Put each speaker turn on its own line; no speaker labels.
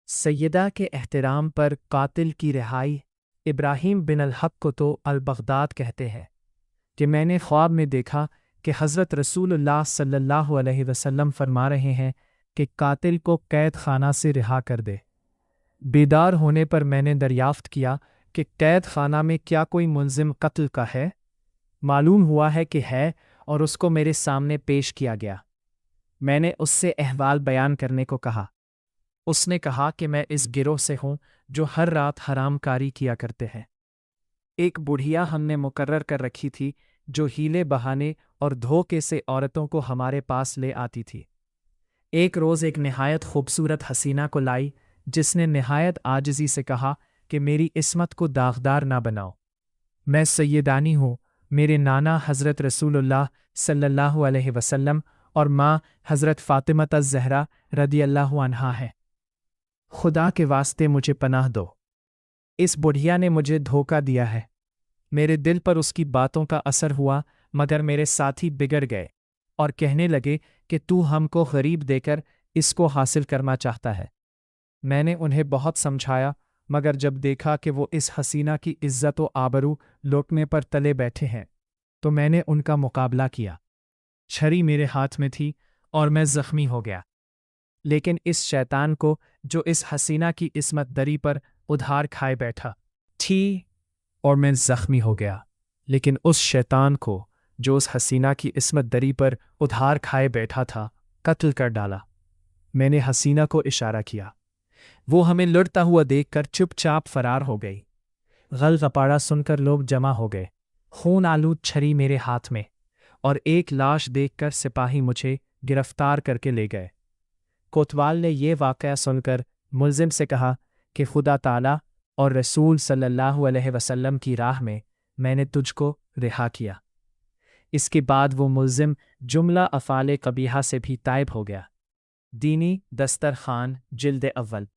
سیدہ کے احترام پر قاتل کی رہائی۔ ابراہیم بن الحق کو تو البغداد کہتے ہیں کہ میں نے خواب میں دیکھا کہ حضرت رسول اللہ صلی اللہ علیہ وسلم فرما رہے ہیں کہ قاتل کو قید خانہ سے رہا کر دے۔ بیدار ہونے پر میں نے دریافت کیا کہ قید خانہ میں کیا کوئی ملزم قتل کا ہے؟ معلوم ہوا ہے کہ ہے، اور اس کو میرے سامنے پیش کیا گیا۔ میں نے اس سے احوال بیان کرنے کو کہا۔ اس نے کہا کہ میں اس گروہ سے ہوں جو ہر رات حرام کاری کیا کرتے ہیں۔ ایک بڑھیا ہم نے مقرر کر رکھی تھی جو ہیلے بہانے اور دھوکے سے عورتوں کو ہمارے پاس لے آتی تھی۔ ایک روز ایک نہایت خوبصورت حسینہ کو لائی جس نے نہایت عاجزی سے کہا کہ میری عصمت کو داغدار نہ بناؤ، میں سیدانی ہوں، میرے نانا حضرت رسول اللہ صلی اللہ علیہ وسلم اور ماں حضرت فاطمۃ الزہرا رضی اللہ عنہا ہے، خدا کے واسطے مجھے پناہ دو۔ اس بڑھیا نے مجھے دھوکہ دیا ہے۔ میرے دل پر اس کی باتوں کا اثر ہوا، مگر میرے ساتھی بگڑ گئے اور کہنے لگے کہ تو ہم کو غریب دے کر اس کو حاصل کرنا چاہتا ہے۔ میں نے انہیں بہت سمجھایا، مگر جب دیکھا کہ وہ اس حسینہ کی عزت و آبرو لوٹنے پر تلے بیٹھے ہیں تو میں نے ان کا مقابلہ کیا۔ چھری میرے ہاتھ میں تھی اور میں زخمی ہو گیا، لیکن اس شیطان کو جو اس حسینہ کی عصمت دری پر ادھار کھائے بیٹھا تھی، اور میں زخمی ہو گیا، لیکن اس شیطان کو جو اس حسینہ کی عصمت دری پر ادھار کھائے بیٹھا تھا قتل کر ڈالا۔ میں نے حسینہ کو اشارہ کیا، وہ ہمیں لڑتا ہوا دیکھ کر چپ چاپ فرار ہو گئی۔ غل غپاڑا سن کر لوگ جمع ہو گئے، خون آلود چھری میرے ہاتھ میں، اور ایک لاش دیکھ کر سپاہی مجھے گرفتار کر کے لے گئے۔ کوتوال نے یہ واقعہ سن کر ملزم سے کہا کہ خدا تعالی اور رسول صلی اللہ علیہ وسلم کی راہ میں نے تجھ کو رہا کیا۔ اس کے بعد وہ ملزم جملہ افعال قبیحہ سے بھی تائب ہو گیا۔ دینی دسترخوان جلد اول۔